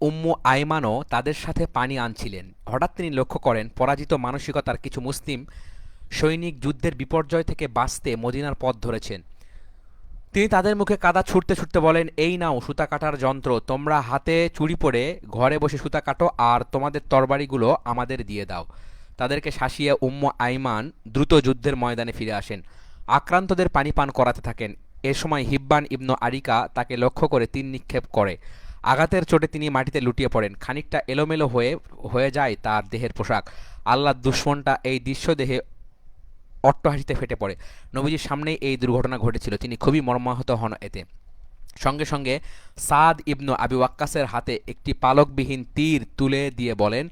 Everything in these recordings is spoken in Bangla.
উম্মু আইমানও তাদের সাথে পানি আনছিলেন। হঠাৎ তিনি লক্ষ্য করেন পরাজিত মানসিকতার কিছু মুসলিম সৈনিক যুদ্ধের বিপর্যয় থেকে বাঁচতে মদিনার পথ ধরেছেন। তিনি তাদের মুখে কাদা ছুঁড়তে ছুঁড়তে বলেন, এই নাও সুতা কাটার যন্ত্র, তোমরা হাতে চুড়ি পরে ঘরে বসে সুতা কাটো আর তোমাদের তরবারিগুলো আমাদের দিয়ে দাও। তাদেরকে শাসিয়ে উম্মু আইমান দ্রুত যুদ্ধের ময়দানে ফিরে আসেন। আক্রান্তদের পানি পান করাতে থাকেন। এ সময় হিব্বান ইবনু আরিকা তাকে লক্ষ্য করে তীর নিক্ষেপ করে। আঘাতের চোটে তিনি মাটিতে লুটিয়ে পড়েন। খানিকটা এলোমেলো হয়ে হয়ে যায় তার দেহের পোশাক। আল্লাহর দুশমনটা এই দৃশ্য দেখে অট্টহাসিতে ফেটে পড়ে। নবীজির সামনেই এই দুর্ঘটনা ঘটেছিল। তিনি খুবই মর্মাহত হন এতে। সঙ্গে সঙ্গে সাদ ইবনু আবি ওয়াক্কাসের হাতে একটি পালকবিহীন তীর তুলে দিয়ে বলেন,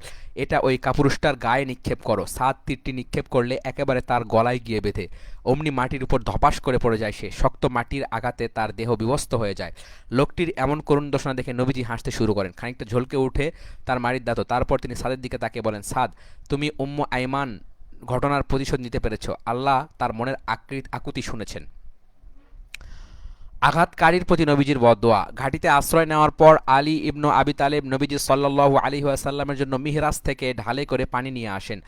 এটা ওই কাপুরুষটার গায়ে নিক্ষেপ করো। সাদ তীরটি নিক্ষেপ করলে একেবারে তার গলায় গিয়ে বেঁধে। অমনি মাটির উপর ধপাস করে পড়ে যায় সে। শক্ত মাটির আঘাতে তার দেহ বিবস্ত হয়ে যায়। লোকটির এমন করুণ দর্শনা দেখে নবীজি হাসতে শুরু করেন। খানিকটা ঝলকে উঠে তার মারির দাঁত। তারপর তিনি সাদের দিকে তাকিয়ে বলেন, সাদ, তুমি উম্মু আইমান ঘটনার প্রতিশোধ নিতে পেরেছ। আল্লাহ তার মনের আকুতি শুনেছেন। আঘাতকারীর প্রতি নবীজির বদদোয়া। ঘাটিতে আশ্রয় নেওয়ার পর আলী ইবনু আবি তালেব নবীজি সাল্লাল্লাহু আলাইহি ওয়াসাল্লামের জন্য মিহরাজ থেকে ঢালে করে পানি নিয়ে আসেন।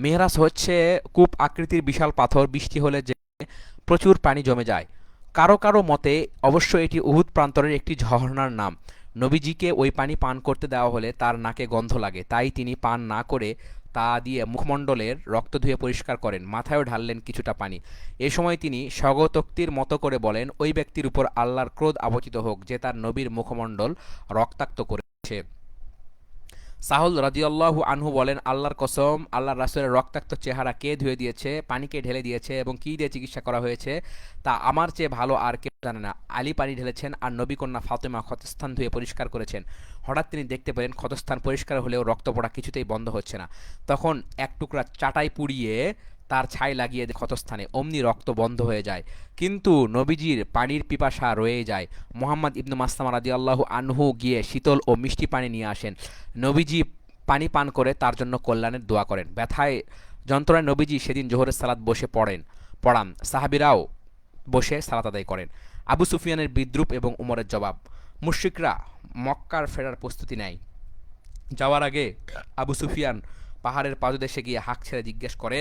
মিহরাজ হচ্ছে কূপ আকৃতির বিশাল পাথর, বৃষ্টি হলে যে প্রচুর পানি জমে যায়। কারো কারো মতে অবশ্য এটি উহুদ প্রান্তরের একটি ঝর্ণার নাম। নবীজিকে ওই পানি পান করতে দেওয়া হলে তার নাকে গন্ধ লাগে, তাই তিনি পান না করে তা দিয়ে মুখমণ্ডলের রক্ত ধুয়ে পরিষ্কার করেন। মাথায়ও ঢাললেন কিছুটা পানি। এ সময় তিনি স্বগতোক্তির মতো করে বলেন, ওই ব্যক্তির উপর আল্লাহর ক্রোধ আবচিত হোক যে তার নবীর মুখমণ্ডল রক্তাক্ত করেছে। সাহল রাদিয়াল্লাহু আনহু বলেন, আল্লাহর কসম, আল্লাহর রাসূলের রক্তাক্ত চেহারা কে ধুয়ে দিয়েছে, পানিকে ঢেলে দিয়েছে এবং কী দিয়ে চিকিৎসা করা হয়েছে তা আমার চেয়ে ভালো আর কেউ জানে না। আলী পানি ঢেলেছেন আর নবী কন্যা ফাতেমা ক্ষতস্থান ধুয়ে পরিষ্কার করেছেন। হঠাৎ তিনি দেখতে পেলেন ক্ষতস্থান পরিষ্কার হলেও রক্ত পড়া কিছুতেই বন্ধ হচ্ছে না। তখন এক টুকরা চাটাই পুড়িয়ে তার ছাই লাগিয়ে ক্ষতস্থানে, অমনি রক্ত বন্ধ হয়ে যায়। কিন্তু নবীজির পানির পিপাসা রয়ে যায়। মুহাম্মদ ইবনু মাসলামা রাদিয়াল্লাহু আনহু গিয়ে শীতল ও মিষ্টি পানি নিয়ে আসেন। নবীজি পানি পান করে তার জন্য কল্যাণের দোয়া করেন। ব্যথায় যন্ত্রণায় নবীজি সেদিন জোহরের সালাত বসে পড়ান। সাহাবিরাও বসে সালাত আদায় করেন। আবু সুফিয়ানের বিদ্রুপ এবং উমরের জবাব। মুশরিকরা মক্কার ফেরার প্রস্তুতি নেয়। যাওয়ার আগে আবু সুফিয়ান পাহাড়ের পাদদেশে গিয়ে হাঁক ছেড়ে জিজ্ঞেস করে,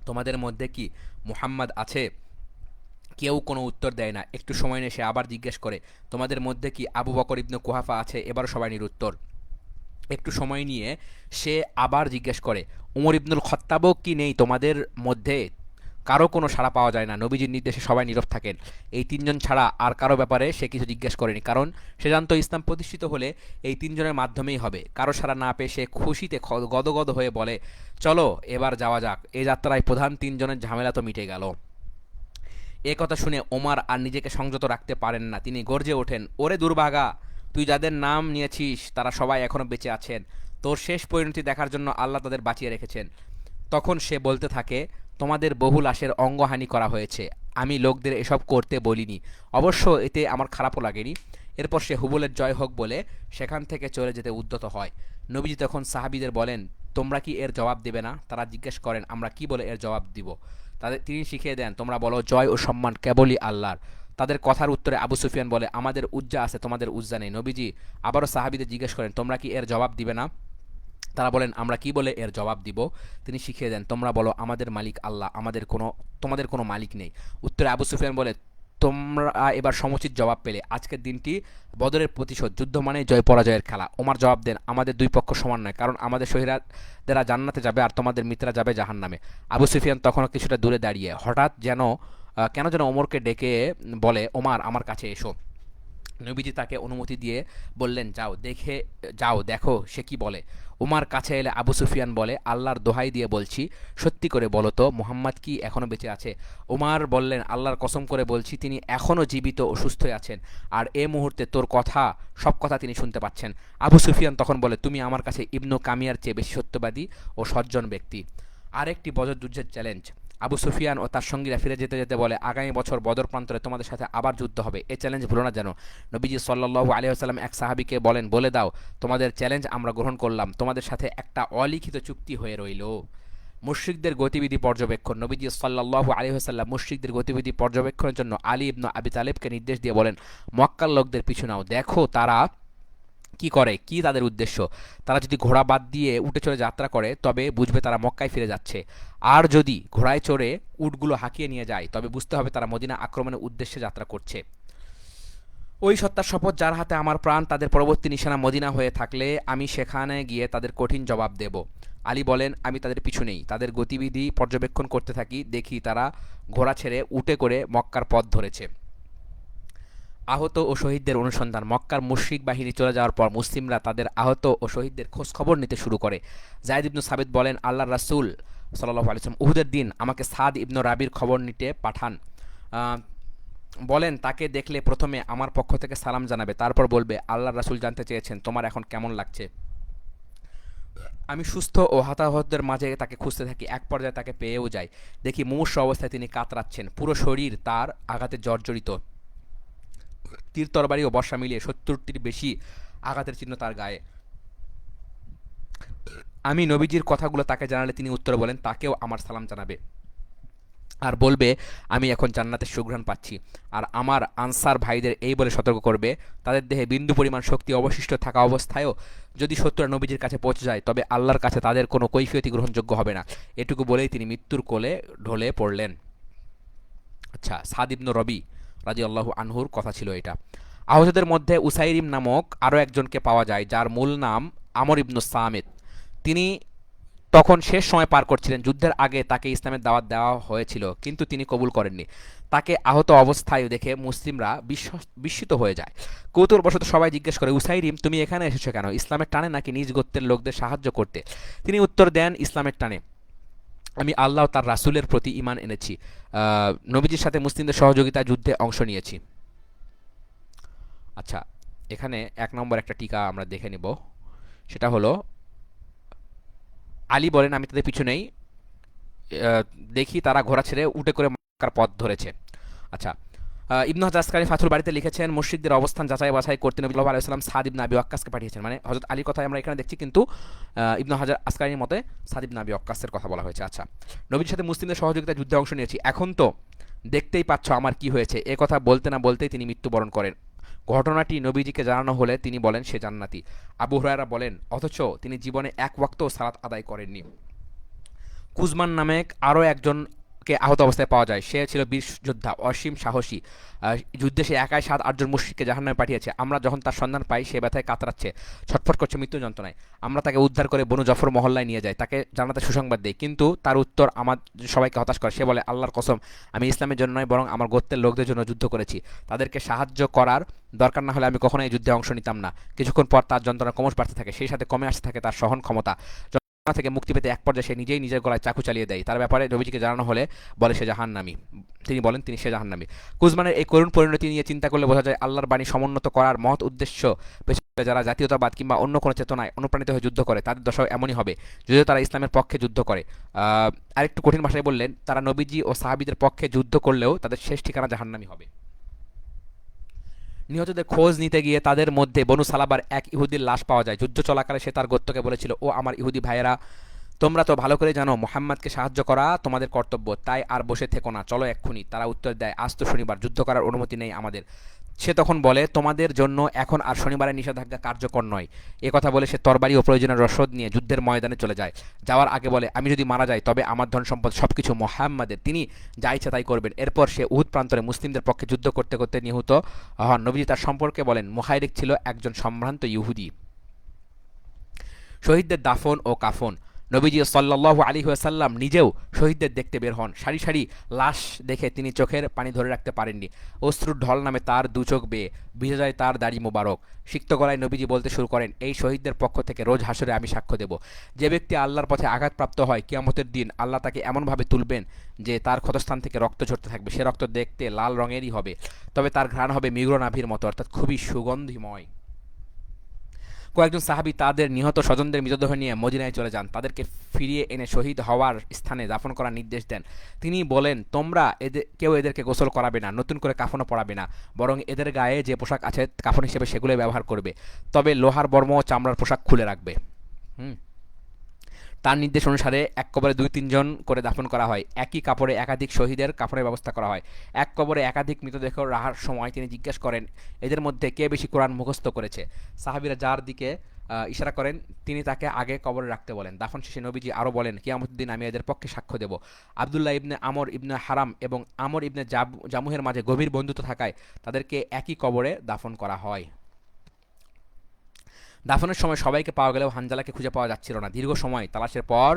তোমাদের মধ্যে কি মুহাম্মদ আছে? কেউ কোনো উত্তর দেয় না। একটু সময় নিয়ে সে আবার জিজ্ঞেস করে, তোমাদের মধ্যে কি আবু বকর ইবনু কুহাফা আছে? এবার সবাই নিরুত্তর। একটু সময় নিয়ে সে আবার জিজ্ঞেস করে, উমর ইবনুল খত্তাবও কি নেই তোমাদের মধ্যে? কারো কোনো সাড়া পাওয়া যায় না। নবীজির নির্দেশে সবাই নীরব থাকেন। এই তিনজন ছাড়া আর কারো ব্যাপারে সে কিছু জিজ্ঞেস করেনি, কারণ সে জানত ইসলাম প্রতিষ্ঠিত হলে এই তিনজনের মাধ্যমেই হবে। কারো সাড়া না পেয়ে সে খুশিতে গদগদ হয়ে বলে, চলো এবার যাওয়া যাক। এ যাত্রায় প্রধান তিনজনের ঝামেলা তো মিটে গেল। এ কথা শুনে ওমর আর নিজেকে সংযত রাখতে পারেন না। তিনি গর্জে ওঠেন, ওরে দুর্ভাগা, তুই যাদের নাম নিয়েছিস তারা সবাই এখনো বেঁচে আছেন। তোর শেষ পরিণতি দেখার জন্য আল্লাহ তাদের বাঁচিয়ে রেখেছেন। তখন সে বলতে থাকে, তোমাদের বহু লাশের অঙ্গহানি করা হয়েছে, আমি লোকদের এসব করতে বলিনি। অবশ্য এতে আমার খারাপও লাগেনি। এরপর সে হুবলের জয় হোক বলে সেখান থেকে চলে যেতে উদ্যত হয়। নবীজি তখন সাহাবীদের বলেন, তোমরা কি এর জবাব দেবে না? তারা জিজ্ঞেস করেন, আমরা কি বলে এর জবাব দিব? তিনি শিখিয়ে দেন, তোমরা বলো, জয় ও সম্মান কেবলই আল্লাহর। তাদের কথার উত্তরে আবু সুফিয়ান বলে, আমাদের উজ্জা আছে, তোমাদের উজ্জা নেই। নবীজি আবারও সাহাবীদের জিজ্ঞেস করেন, তোমরা কি এর জবাব দিবে না? তারা বলেন, আমরা কি বলে এর জবাব দিব? তিনি শিখিয়ে দেন, তোমরা বলো, আমাদের মালিক আল্লাহ, তোমাদের কোনো মালিক নেই। উত্তরে আবু সুফিয়ান বলে, তোমরা এবার সমুচিত জবাব পেলে। আজকের দিনটি বদরের প্রতিশোধ, যুদ্ধ মানে জয় পরাজয়ের খেলা। ওমর জবাব দেন, আমাদের দুই পক্ষ সমান নয়, কারণ আমাদের শহীদরা জান্নাতে যাবে আর তোমাদের মিত্ররা যাবে জাহান্নামে। আবু সুফিয়ান তখনও কিছুটা দূরে দাঁড়িয়ে হঠাৎ কেন যেন ওমরকে ডেকে বলে, ওমর আমার কাছে এসো। নবীজি তাকে অনুমতি দিয়ে বললেন, যাও দেখো সে কি বলে। উমার কাছে এলে আবু সুফিয়ান বলে, আল্লাহর দোহাই দিয়ে বলছি, সত্যি করে বলো তো, মুহাম্মদ কি এখনও বেঁচে আছে? উমার বললেন, আল্লাহর কসম করে বলছি, তিনি এখনও জীবিত ও সুস্থই আছেন, আর এ মুহূর্তে তোর সব কথা তিনি শুনতে পাচ্ছেন। আবু সুফিয়ান তখন বলে, তুমি আমার কাছে ইবনু কামিয়ার চেয়ে বেশি সত্যবাদী ও সজ্জন ব্যক্তি। আরেকটি বদরযুদ্ধের চ্যালেঞ্জ। আবু সুফিয়ান ও তার সঙ্গীরা ফিরে যেতে যেতে বলে, আগামী বছর বদর প্রান্তরে তোমাদের সাথে আবার যুদ্ধ হবে, এই চ্যালেঞ্জ ভুলো না যেন। নবীজি সাল্লাল্লাহু আলাইহি ওয়াসাল্লাম এক সাহাবীকে বলেন, বলে দাও, তোমাদের চ্যালেঞ্জ আমরা গ্রহণ করলাম, তোমাদের সাথে একটা অলিখিত চুক্তি হয়ে রইল। মুশরিকদের গতিবিধি পর্যবেক্ষণ। নবীজি সাল্লাল্লাহু আলাইহি ওয়াসাল্লাম মুশরিকদের গতিবিধি পর্যবেক্ষণের জন্য আলী ইবনে আবি তালেবকে নির্দেশ দিয়ে বলেন, মক্কার লোকদের পিছু নাও, দেখো তারা কি করে, কি তাদের উদ্দেশ্য। তারা যদি ঘোড়া বাদ দিয়ে উটে চড়ে যাত্রা করে তবে বুঝবে তারা মক্কায় ফিরে যাচ্ছে, আর যদি ঘোড়ায় চড়ে উটগুলো হাঁকিয়ে নিয়ে যায় তবে বুঝতে হবে তারা মদিনা আক্রমণের উদ্দেশ্যে যাত্রা করছে। ওই সত্তার শপথ যার হাতে আমার প্রাণ, তাদের পরবর্তী নিশানা মদিনা হয়ে থাকলে আমি সেখানে গিয়ে তাদের কঠিন জবাব দেব। আলী বলেন, আমি তাদের পিছু নেই, তাদের গতিবিধি পর্যবেক্ষণ করতে থাকি, দেখি তারা ঘোড়া ছেড়ে উটে করে মক্কার পথ ধরেছে। আহত ও শহীদদের অনুসন্ধান। মক্কার মুশরিক বাহিনী চলে যাওয়ার পর মুসলিমরা তাদের আহত ও শহীদদের খোঁজ খবর নিতে শুরু করে। যায়েদ ইবনু সাবিত বলেন, আল্লাহর রাসূল সাল্লাল্লাহু আলাইহি ওয়াসাল্লাম উহুদের দিন আমাকে সাদ ইবনু রাবির খবর নিতে পাঠান। বলেন, তাকে দেখলে প্রথমে আমার পক্ষ থেকে সালাম জানাবে, তারপর বলবে, আল্লাহর রাসূল জানতে চেয়েছেন তোমার এখন কেমন লাগছে। আমি সুস্থ ও হতাহতদের মাঝে তাকে খুঁজতে থাকি, এক পর্যায়ে তাকে পেয়েও যাই। দেখি মুমূর্ষু অবস্থায় তিনি কাতরাচ্ছেন, পুরো শরীর তার আঘাতে জর্জরিত, তীর তরবারি ও বর্ষা মিলিয়ে ৭০টির বেশি আঘাতের চিহ্ন তার গায়ে। আমি নবীজির কথাগুলো তাকে জানালে তিনি উত্তর বলেন, তাকেও আমার সালাম জানাবে আর বলবে, আমি এখন জান্নাতের সুঘ্রাণ পাচ্ছি। আর আমার আনসার ভাইদের এই বলে সতর্ক করবে, তাদের দেহে বিন্দু পরিমাণ শক্তি অবশিষ্ট থাকা অবস্থায়ও যদি শত্রুরা নবীজির কাছে পৌঁছে যায় তবে আল্লাহর কাছে তাদের কোনো কৈফিয়তি গ্রহণযোগ্য হবে না। এটুকু বলেই তিনি মৃত্যুর কোলে ঢলে পড়লেন। আচ্ছা, সাদ ইবনু রবি রাদিয়াল্লাহু আনহুর কথা ছিল এটা। আহতদের মধ্যে উসাইরিম নামক আরও একজনকে পাওয়া যায়, যার মূল নাম আমর ইবনু সামিত। তিনি তখন শেষ সময় পার করছিলেন। যুদ্ধের আগে তাকে ইসলামের দাওয়াত দেওয়া হয়েছিল, কিন্তু তিনি কবুল করেননি। তাকে আহত অবস্থায় দেখে মুসলিমরা বিস্মিত হয়ে যায়। কৌতূহলবশত সবাই জিজ্ঞেস করে, উসাইরিম, তুমি এখানে এসেছো কেন? ইসলামের টানে নাকি নিজ গোত্রের লোকদের সাহায্য করতে? তিনি উত্তর দেন, ইসলামের টানে। আমি আল্লাহ তার রাসূলের প্রতি ঈমান এনেছি, নবীজির সাথে মুসলিমদের সহযোগিতা যুদ্ধে অংশ নিয়েছি। আচ্ছা, এখানে ১ নম্বর একটা টিকা আমরা দেখে নিব। সেটা হলো, আলী বলেন, আমি তাদের পিছু নেই, দেখি তারা ঘোড়া ছেড়ে উটে করে মক্কার পথ ধরেছে। আচ্ছা, ইবনু হাজার আসকারী ফাথুল বাড়িতে লিখেছেন, মুশরিকদের অবস্থান যাচাই বাছাই করতে নবী সাল্লাল্লাহু আলাইহি ওয়াসাল্লাম সাদ ইবনে আবি ওয়াক্কাসকে পাঠিয়েছেন। মানে হযরত আলীর কথা আমরা এখানে দেখছি, কিন্তু ইবনু হাজার আসকারীর মতে সাদ ইবনে আবি ওয়াক্কাসের কথা বলা হয়েছে। আচ্ছা, নবীর সাথে মুসলিমদের সহযোগিতায় যুদ্ধে অংশ নিয়েছি, এখন তো দেখতেই পাচ্ছ আমার কি হয়েছে। এ কথা বলতে না বলতেই তিনি মৃত্যুবরণ করেন। ঘটনাটি নবীজিকে জানানো হলে তিনি বলেন, সে জান্নাতি। আবু হুরায়রা বলেন, অথচ তিনি জীবনে এক ওয়াক্তও সালাত আদায় করেননি। কুজমান নামে আরও একজনকে আহত অবস্থায় পাওয়া যায়। সে ছিল বীর যোদ্ধা, অসীম সাহসী। যুদ্ধে সে একাই ৭-৮ জন মুশরিককে জাহান্নামে পাঠিয়েছে। আমরা যখন তার সন্ধান পাই সে ব্যথায় কাতরাচ্ছে, ছটফট করছে মৃত্যু যন্ত্রণায়। আমরা তাকে উদ্ধার করে বনু জফর মহল্লায় নিয়ে যাই, তাকে জান্নাতের সুসংবাদ দেই, কিন্তু তার উত্তর আমার সবাইকে হতাশ করে। সে বলে, আল্লাহর কসম, আমি ইসলামের জন্য নয় বরং আমার গোত্রের লোকদের জন্য যুদ্ধ করেছি। তাদেরকে সাহায্য করার দরকার না হলে আমি কখনোই এই যুদ্ধে অংশ নিতাম না। কিছুক্ষণ পর তার যন্ত্রণা ক্রমশ বাড়তে থাকে, সেই সাথে কমে আসতে থাকে তার সহন ক্ষমতা। থেকে মুক্তি পেতে এক পর্যায়ে সে নিজেই নিজের গলায় চাকু চালিয়ে দেয়। তার ব্যাপারে নবীজিকে জানানো হলে বলে সে জাহান্নামী। তিনি বলেন তিনি সে জাহান্নামী। কুজমানের এই করুণ পরিণতি নিয়ে চিন্তা করলে বোঝা যায় আল্লাহর বাণী সমুন্নত করার মহৎ উদ্দেশ্য পেছনে যারা জাতীয়তাবাদ কিংবা অন্য কোনো চেতনায় অনুপ্রাণিত হয়ে যুদ্ধ করে তাদের দশাও এমনই হবে, যদিও তারা ইসলামের পক্ষে যুদ্ধ করে। আরেকটু কঠিন ভাষায় বললেন, তারা নবীজি ও সাহাবীদের পক্ষে যুদ্ধ করলেও তাদের শেষ ঠিকানা জাহান্নামী হবে। নিহতদের খোঁজ নিতে গিয়ে তাদের মধ্যে বনু সালাবার এক ইহুদির লাশ পাওয়া যায়। যুদ্ধ চলাকালে সে তার গোত্রকে বলেছিল, ও আমার ইহুদি ভাইয়েরা, তোমরা তো ভালো করে জানো মুহাম্মাদকে সাহায্য করা তোমাদের কর্তব্য, তাই আর বসে থেকো না, চলো এক্ষুনি। তারা উত্তর দেয়, আজ তো শনিবার, যুদ্ধ করার অনুমতি নেই আমাদের। সে তখন বলে, তোমাদের জন্য এখন আর শনিবারের নিষেধাজ্ঞা কার্যকর নয়। এ কথা বলে সে তরবারি ও প্রয়োজনীয় রসদ নিয়ে যুদ্ধের ময়দানে চলে যায়। যাওয়ার আগে বলে, আমি যদি মারা যাই তবে আমার ধন সম্পদ সবকিছু মুহাম্মাদের, তিনি যা ইচ্ছা তাই করবেন। এরপর সে উহুদ প্রান্তরে মুসলিমদের পক্ষে যুদ্ধ করতে করতে নিহত হন। নবীজি তার সম্পর্কে বলেন, মুহাইরিক ছিল একজন সম্ভ্রান্ত ইহুদি। শহীদদের দাফন ও কাফন। নবীজি সাল্লাল্লাহু আলাইহি ওয়াসাল্লাম নিজেও শহীদদের দেখতে বের হন। সারি সারি লাশ দেখে তিনি চোখের পানি ধরে রাখতে পারেননি। অশ্রুর ঢল নামে তার দু চোখ বেয়ে ভিজে যায় তার দাড়ি মোবারক। সিক্ত গলায় নবীজি বলতে শুরু করেন, এই শহীদদের পক্ষ থেকে রোজ হাসরে আমি সাক্ষ্য দেব। যে ব্যক্তি আল্লাহর পথে আঘাতপ্রাপ্ত হয়, কিয়ামতের দিন আল্লাহ তাকে এমনভাবে তুলবেন যে তার ক্ষতস্থান থেকে রক্ত ঝরতে থাকবে। সে রক্ত দেখতে লাল রঙেরই হবে, তবে তার ঘ্রাণ হবে মৃগ নাভির মতো, অর্থাৎ খুবই সুগন্ধিময়। কয়েকজন সাহাবী তাদের নিহত স্বজনদের মৃতদেহ নিয়ে মদিনায় চলে যান। তাদেরকে ফিরিয়ে এনে শহীদ হওয়ার স্থানে দাফন করার নির্দেশ দেন। তিনি বলেন, তোমরা কেউ এদেরকে গোসল করাবে না, নতুন করে কাফনও পরাবে না, বরং এদের গায়ে যে পোশাক আছে কাফন হিসেবে সেগুলোই ব্যবহার করবে, তবে লোহার বর্ম ও চামড়ার পোশাক খুলে রাখবে। তার নির্দেশ অনুসারে এক কবরে ২-৩ জন করে দাফন করা হয়। একই কাপড়ে একাধিক শহীদের কাফনের ব্যবস্থা করা হয়। এক কবরে একাধিক মৃতদেহ রাখার সময় তিনি জিজ্ঞেস করেন, এদের মধ্যে কে বেশি কোরআন মুখস্থ করেছে? সাহাবীরা যার দিকে ইশারা করেন তিনি তাকে আগে কবরে রাখতে বলেন। দাফন শেষে নবীজি আরও বলেন, কিয়ামতের দিন আমি এদের পক্ষে সাক্ষ্য দেব। আব্দুল্লাহ ইবনে আমর ইবনে হারাম এবং আমর ইবনে জামুহের মাঝে গভীর বন্ধুত্ব থাকায় তাদেরকে একই কবরে দাফন করা হয়। দাফনের সময় সবাইকে পাওয়া গেলেও হানজালাকে খুঁজে পাওয়া যাচ্ছিল না। দীর্ঘ সময় তালাশের পর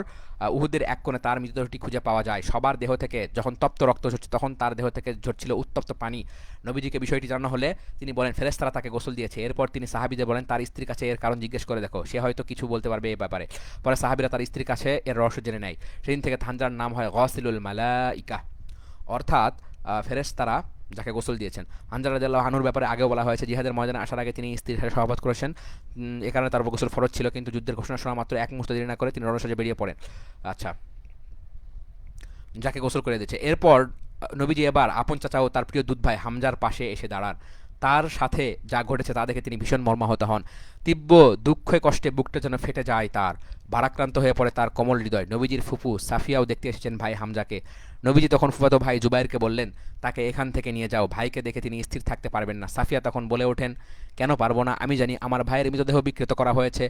উহুদের এক কোণে তার মৃতদেহটি খুঁজে পাওয়া যায়। সবার দেহ থেকে যখন তপ্ত রক্ত ঝরছে তখন তার দেহ থেকে ঝরছিল উত্তপ্ত পানি। নবীজিকে বিষয়টি জানানো হলে তিনি বলেন, ফেরেশতারা তাকে গোসল দিয়েছে। এরপর তিনি সাহাবীদের বলেন, তার স্ত্রীর কাছে এর কারণ জিজ্ঞেস করে দেখো, সে হয়তো কিছু বলতে পারবে এই ব্যাপারে। পরে সাহাবীরা তার স্ত্রীর কাছে এর রহস্য জেনে নেয়। সেদিন থেকে হানজালার নাম হয় গাসিলুল মালাইকা, অর্থাৎ ফেরেশতারা যাকে গোসল দিয়েছেন। হানজালা রাদিয়াল্লাহু আনহুর ব্যাপারে আগেও বলা হয়েছে, জিহাদের ময়দানে আসার আগে তিনি স্ত্রীর সাথে সহবাত করেছেন, এ কারণে তার উপর গোসল ফরজ ছিল, কিন্তু যুদ্ধের ঘোষণা শোনা মাত্র এক মুহূর্ত দেরি না করে তিনি রণসজ্জায় বেরিয়ে পড়েন। আচ্ছা, যাকে গোসল করে দিয়েছে। এরপর নবীজি এবার আপন চাচা ও তার প্রিয় দুধ ভাই হামজার পাশে এসে দাঁড়ান। তার সাথে যা ঘটেছে তা দেখে তিনি ভীষণ মর্মাহত হন। তীব্র দুঃখে কষ্টে বুকটা যেন ফেটে যায় তার। ভারাক্রান্ত হয়ে পড়ে তার কোমল হৃদয়। নবীজির ফুফু সাফিয়াও দেখতে এসেছেন ভাই হামজাকে। নবীজি তখন ফুফাতো ভাই জুবাইরকে বললেন, তাকে এখান থেকে নিয়ে যাও, ভাইকে দেখে তিনি স্থির থাকতে পারবেন না। সাফিয়া তখন বলে ওঠেন, কেন পারবো না? আমি জানি আমার ভাইয়ের মৃতদেহ বিকৃত করা হয়েছে,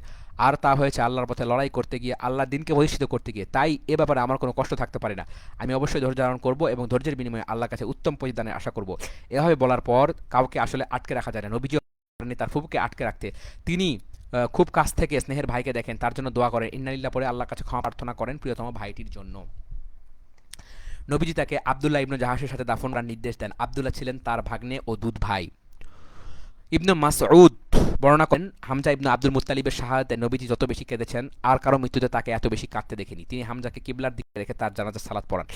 আর তা হয়েছে আল্লাহর পথে লড়াই করতে গিয়ে, আল্লাহর দিনকে প্রতিষ্ঠিত করতে গিয়ে। তাই এ ব্যাপারে আমার কোনো কষ্ট থাকতে পারে না। আমি অবশ্যই ধৈর্য ধারণ করবো এবং ধৈর্যের বিনিময়ে আল্লাহর কাছে উত্তম প্রতিদানের আশা করব। এভাবে বলার পর কাউকে আসলে আটকে রাখা যায় না। নবীজি তার ফুফুকে আটকে রাখতে তিনি খুব কাছ থেকে স্নেহের ভাইকে দেখেন, তার জন্য দোয়া করেন, ইন্নালিল্লাহ পরে আল্লাহর কাছে ক্ষমা প্রার্থনা করেন প্রিয়তম ভাইটির জন্য। নবীজি তাকে আব্দুল্লাহ ইবনে জাহাশের সাথে দাফন করার নির্দেশ দেন। আব্দুল্লাহ ছিলেন তার ভাগ্নে ও দুধ ভাই। ইবনে মাসউদ বর্ণনা করেন, হামজা ইবনে আব্দুল মুত্তালিবের শাহাদাতে নবীজি যত বেশি কেঁদেছেন আর কারো মৃত্যুতে তাকে এত বেশি কাঁদতে দেখিনি। তিনি হামজাকে কিবলার দিকে রেখে তার জানাজার সালাত পড়ান।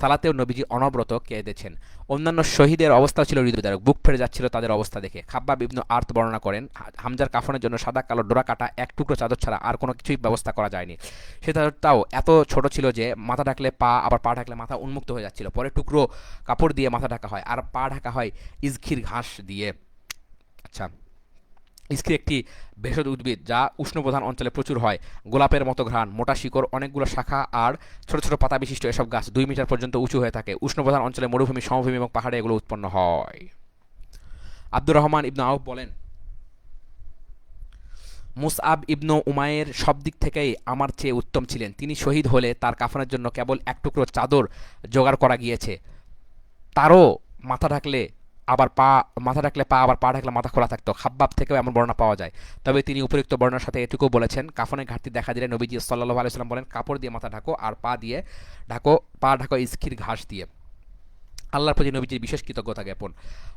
সালাতেও নবীজি অনবরত কেঁদেছেন। অন্যান্য শহীদের অবস্থা ছিল হৃদয়দারক। বুক ফেটে যাচ্ছিল তাদের অবস্থা দেখে। খাব্বাব ইবনে আর্ত বর্ণনা করেন, হামজার কাফনের জন্য সাদা কালো ডোরা কাটা এক টুকরো চাদর ছাড়া আর কোনো কিছুই ব্যবস্থা করা যায়নি। সে চাদরটাও এত ছোট ছিল যে মাথা ঢাকলে পা, আবার পা ঢাকলে মাথা উন্মুক্ত হয়ে যাচ্ছিল। পরে টুকরো কাপড় দিয়ে মাথা ঢাকা হয় আর পা ঢাকা হয় ইজখির ঘাস দিয়ে। আচ্ছা, ইস্কি একটি ভেষজ উদ্ভিদ যা উষ্ণপ্রধান অঞ্চলে প্রচুর হয়। গোলাপের মতো ঘ্রাণ, মোটা শিকড়, অনেকগুলো শাখা আর ছোট ছোট পাতা বিশিষ্ট এসব গাছ 2 মিটার পর্যন্ত উঁচু হয়ে থাকে। উষ্ণপ্রধান অঞ্চলে মরুভূমি, সমভূমি এবং পাহাড়ে এগুলো উৎপন্ন হয়। আব্দুর রহমান ইবনু আউফ বলেন, মুসআব ইবনু উমায়ের সব দিক থেকেই আমার চেয়ে উত্তম ছিলেন। তিনি শহীদ হলে তার কাফনের জন্য কেবল এক টুকরো চাদর জোগাড় করা গিয়েছে। তারও মাথা ঢাকলে আবার পা, মাথা ঢাকলে পা, আবার পা ঢাকলে মাথা খোলা থাকতো। খাব্বাব থেকেও এমন বর্ণনা পাওয়া যায়। তবে তিনি উপযুক্ত বর্ণনার সাথে এটুকু বলেছেন, কাফনের ঘাটতি দেখা দিলে নবীজি সাল্লাল্লাহু আলাইহি ওয়াসাল্লাম বলেন, কাপড় দিয়ে মাথা ঢাকো আর পা দিয়ে ঢাকো, পা ঢাকো ইস্কির ঘাস দিয়ে। আল্লাহর প্রতি নবীজির বিশেষ কৃতজ্ঞতা জ্ঞাপন।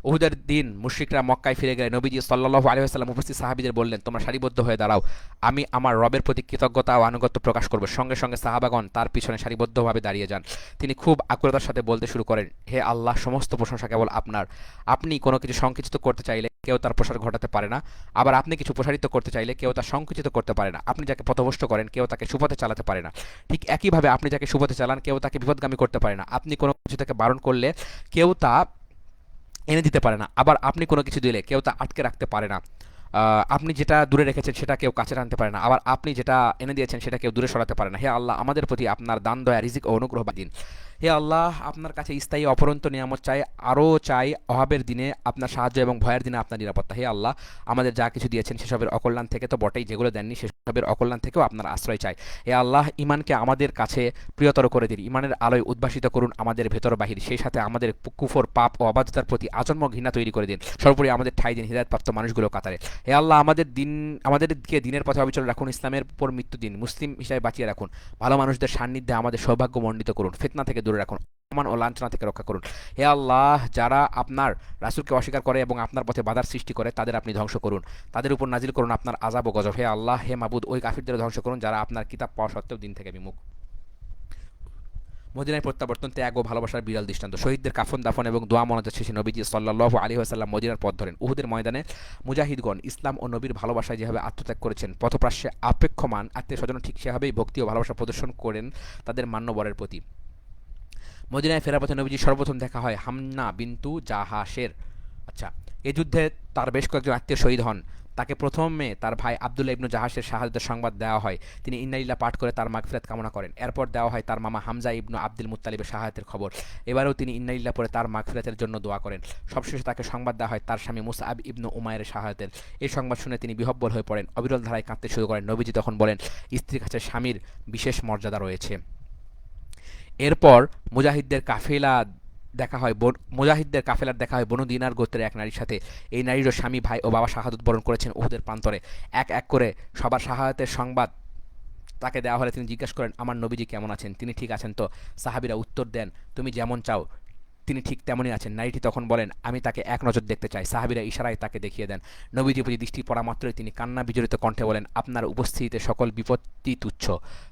উহুদের দিন মুশরিকরা মক্কায় ফিরে গেলে নবীজি সাল্লাল্লাহু আলাইহি ওয়াসাল্লাম উপস্থিত সাহাবীদের বললেন, তোমরা সারিবদ্ধ হয়ে দাঁড়াও, আমি আমার রবের প্রতি কৃতজ্ঞতা ও আনুগত্য প্রকাশ করব। সঙ্গে সঙ্গে সাহাবাগণ তার পিছনে সারিবদ্ধভাবে দাঁড়িয়ে যান। তিনি খুব আকুলতার সাথে বলতে শুরু করেন, হে আল্লাহ, সমস্ত প্রশংসা কেবল আপনার। আপনি কোনো কিছু সংকুচিত করতে চাইলে কেউ তার প্রসার ঘটাতে পারে না, আবার আপনি কিছু প্রসারিত করতে চাইলে কেউ তা সংকুচিত করতে পারে না। আপনি যাকে পথভ্রষ্ট করেন কেউ তাকে সুপথে চালাতে পারে না। ঠিক একইভাবে আপনি যাকে সুপথে চালান কেউ তাকে বিপদগামী করতে পারে না। আপনি কোনো কিছু থেকে বারণ করলে কেউ তা এনে দিতে পারে না, আবার আপনি কোনো কিছু দিলে কেউ তা আটকে রাখতে পারে না। আপনি যেটা দূরে রেখেছেন সেটা কেউ কাছে টানতে পারে না, আবার আপনি যেটা এনে দিয়েছেন সেটা কেউ দূরে সরাতে পারে না। হে আল্লাহ, আমাদের প্রতি আপনার দান, দয়া, রিজিক ও অনুগ্রহ দিন। হে আল্লাহ, আপনার কাছে স্থায়ী অপরন্ত নিয়ামত চাই, আরও চাই অভাবের দিনে আপনার সাহায্য এবং ভয়ের দিনে আপনার নিরাপত্তা। হে আল্লাহ, আমাদের যা কিছু দিয়েছেন সেসবের অকল্যাণ থেকে তো বটেই, যেগুলো দেননি সেসবের অকল্যাণ থেকেও আপনার আশ্রয় চাই। হে আল্লাহ, ইমানকে আমাদের কাছে প্রিয়তর করে দিন, ইমানের আলোয় উদ্ভাসিত করুন আমাদের ভেতর বাহির। সেই সাথে আমাদের কুফর, পাপ ও অবাধ্যতার প্রতি আজন্ম ঘৃণা তৈরি করে দিন। সর্বোপরি আমাদের ঠাঁই দিন হিদায়াতপ্রাপ্ত মানুষগুলো কাতারে। হে আল্লাহ, আমাদেরকে দিনের পথে অবিচল রাখুন, ইসলামের উপর মৃত্যু দিন, মুসলিম হিসাবে বাঁচিয়ে রাখুন। ভালো মানুষদের সান্নিধ্যে আমাদের সৌভাগ্য মণ্ডিত করুন, ফিতনা থেকে দূরে রাখুন, অপমান ও লাঞ্ছনা থেকে রক্ষা করুন। হে আল্লাহ, যারা আপনার রাসূলকে অস্বীকার করে এবং আপনার পথে বাধার সৃষ্টি করে তাদের আপনি ধ্বংস করুন, তাদের উপর নাজিল করুন আপনার আযাব ও গজব। হে আল্লাহ, হে মাবুদ, ওই কাফিরদের ধ্বংস করুন যারা আপনার কিতাব পাওয়া সত্ত্বেও দিন থেকে বিমুখ। মদিনায় প্রত্যাবর্তন, ত্যাগ ও ভালোবাসার বিরল দৃষ্টান্ত। শহীদদের কাফন দাফন এবং দোয়া মোনাজাত শেষে নবীজি সাল্লাল্লাহু আলাইহি ওয়াসাল্লাম মদিনার পথ ধরেন। উহুদের ময়দানে মুজাহিদগণ ইসলাম ও নবীর ভালোবাসায় যেভাবে আত্মত্যাগ করেছেন, পথপ্রাশ্যে আপেক্ষমান আত্মীয় স্বজন ঠিক সেভাবেই ভক্তি ও ভালোবাসা প্রদর্শন করেন তাদের মান্যবরের প্রতি। মদিনায় ফেরার পথে নবীজি সর্বপ্রথম দেখা হয় হামনা বিনতু জাহাশের। আচ্ছা, এই যুদ্ধে তার বেশ কয়েকজন আত্মীয় শহীদ হন। তাকে প্রথমে তার ভাই আব্দুল্লাহ ইবনু জাহাসের শাহাদাতের সংবাদ দেওয়া হয়। তিনি ইন্নালিল্লাহ পাঠ করে তার মাগফিরাত কামনা করেন। এরপর দেওয়া হয় তার মামা হামজা ইবনু আব্দুল মুত্তালিবের শাহাদাতের খবর। এবারেও তিনি ইন্নালিল্লাহ পরে তার মাগফিরাতের জন্য দোয়া করেন। সবশেষে তাকে সংবাদ দেওয়া হয় তার স্বামী মুসআব ইবনু উমাইরের শাহাদাতের। এই সংবাদ শুনে তিনি বিহ্বল হয়ে পড়েন, অবিরল ধারায় কাঁদতে শুরু করেন। নবীজি তখন বলেন, স্ত্রীর কাছে স্বামীর বিশেষ মর্যাদা রয়েছে। এরপর মুজাহিদদের কাফেলা মুজাহিদদের কাফেলার দেখা হয় বনু দিনার গোত্রের এক নারীর সাথে। এই নারীরও স্বামী, ভাই ও বাবা শাহাদত বরণ করেছেন উহুদের প্রান্তরে। এক এক করে সবার শাহাদাতের সংবাদ তাকে দেওয়া হলে তিনি জিজ্ঞেস করেন, আমার নবীজি কেমন আছেন? তিনি ঠিক আছেন তো? সাহাবীরা উত্তর দেন, তুমি যেমন চাও তিনি ঠিক তেমনই আছেন। নারীটি তখন বলেন, আমি তাকে এক নজর দেখতে চাই। সাহাবীরা ইশারায় তাকে দেখিয়ে দেন। নবীজি প্রতি দৃষ্টি পড়া মাত্রই তিনি কান্না বিজড়িত কণ্ঠে বলেন, আপনার উপস্থিতিতে সকল বিপত্তি তুচ্ছ।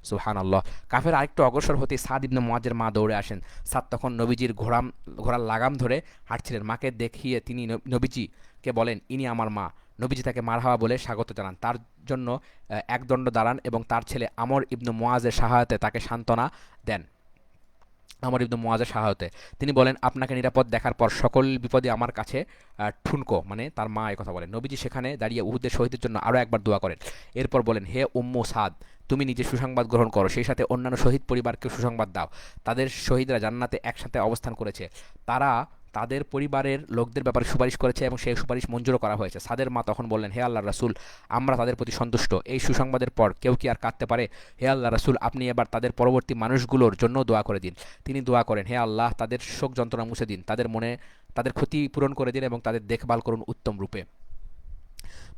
সুবহানাল্লাহ। কাফের আরেকটু অগ্রসর হতে সাদ ইবনে মুআজের মা দৌড়ে আসেন। সাদ তখন নবীজির ঘোড়ার লাগাম ধরে হাঁটছিলেন। মাকে দেখিয়ে তিনি নবীজিকে বলেন, ইনি আমার মা। নবীজি তাকে মারহাবা বলে স্বাগত জানান, তার জন্য একদণ্ড দাঁড়ান এবং তার ছেলে আমর ইবনু মুআজের সহায়তায় তাকে সান্ত্বনা দেন। আমর ইবনু মুআজের সহায়তায় তিনি বলেন, আপনাকে নিরাপদ দেখার পর সকল বিপদে আমার কাছে ঠুনকো, মানে তার মা এই কথা বলেন। নবীজি সেখানে দাঁড়িয়ে উহুদের শহীদের জন্য আরও একবার দোয়া করেন। এরপর বলেন, হে উম্মু সাদ, তুমি নিজে সুসংবাদ গ্রহণ করো, সেই সাথে অন্যান্য শহীদ পরিবারকে সুসংবাদ দাও। তাদের শহীদরা জান্নাতে একসাথে অবস্থান করেছে। তারা তাদের পরিবারের লোকদের ব্যাপারে সুপারিশ করেছে এবং সেই সুপারিশ মঞ্জুরও করা হয়েছে। সাদের মা তখন বললেন, হে আল্লাহর রাসূল, আমরা তাদের প্রতি সন্তুষ্ট। এই সুসংবাদের পর কেউ কি আর কাঁদতে পারে? হে আল্লাহর রাসূল, আপনি এবার তাদের পরবর্তী মানুষগুলোর জন্য দোয়া করে দিন। তিনি দোয়া করেন, হে আল্লাহ, তাদের শোক যন্ত্রণা মুছে দিন, তাদের ক্ষতি পূরণ করে দিন এবং তাদের দেখভাল করুন উত্তম রূপে।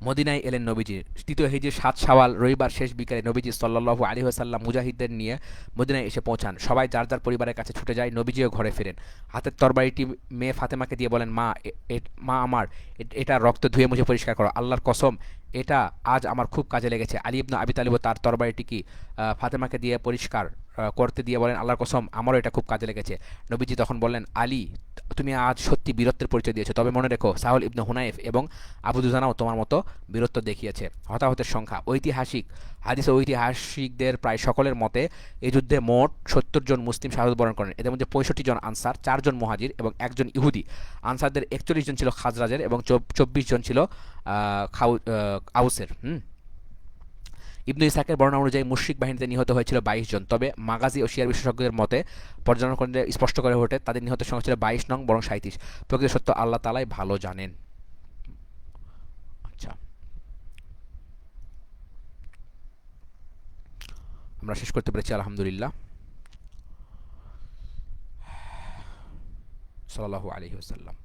মদিনায় এলেন নবীজি। তৃতীয় হিজরির ৭ শাওয়াল রবিবার শেষ বিকেলে নবীজি সাল্লাল্লাহু আলাইহি ওয়াসাল্লাম মুজাহিদদের নিয়ে মদিনায় এসে পৌঁছান। সবাই যার যার পরিবারের কাছে ছুটে যায়। নবীজিও ঘরে ফেরেন। হাতের তরবারিটি মেয়ে ফাতেমাকে দিয়ে বলেন, মা আমার, এটা রক্ত ধুয়ে মুছে পরিষ্কার করো। আল্লাহর কসম, এটা আজ আমার খুব কাজে লেগেছে। আলী ইবনে আবি তালিব তার তরবারিটি কি ফাতেমাকে দিয়ে পরিষ্কার করতে দিয়ে বলেন, আল্লাহর কসম, আমারও এটা খুব কাজে লেগেছে। নবীজি তখন বললেন, আলী, তুমি আজ সত্যি বীরত্বের পরিচয় দিয়েছো। তবে মনে রেখো, সাহল ইবনে হুনাইফ এবং আবু দুজানাও তোমার মতো বীরত্ব দেখিয়েছে। হতাহতের সংখ্যা হাদিস ও ঐতিহাসিকদের প্রায় সকলের মতে এই যুদ্ধে মোট ৭০ জন মুসলিম শাহাদাত বরণ করেন। এদের মধ্যে ৬৫ জন আনসার, ৪ জন মুহাজির এবং ১ জন ইহুদি। আনসারদের ৪১ জন ছিল খাজরাজের এবং ২৪ জন ছিল আউসের। ইবনু ইসহাকের বর্ণনা অনুযায়ী মুশরিক বাহিনীতে নিহত হয়েছিল ২২ জন। তবে মাগাজি ও শিয়ার বিশেষজ্ঞদের মতে পর্যালোচনা করে স্পষ্ট করে ওঠে তাদের নিহতের সংখ্যা ছিল ২২ নং বরং ৩৭। প্রকৃত সত্য আল্লাহ তাআলাই ভালো জানেন। আচ্ছা, আমরা শেষ করতে পেরেছি আলহামদুলিল্লাহ। সাল্লাল্লাহু আলাইহি ওয়াসাল্লাম।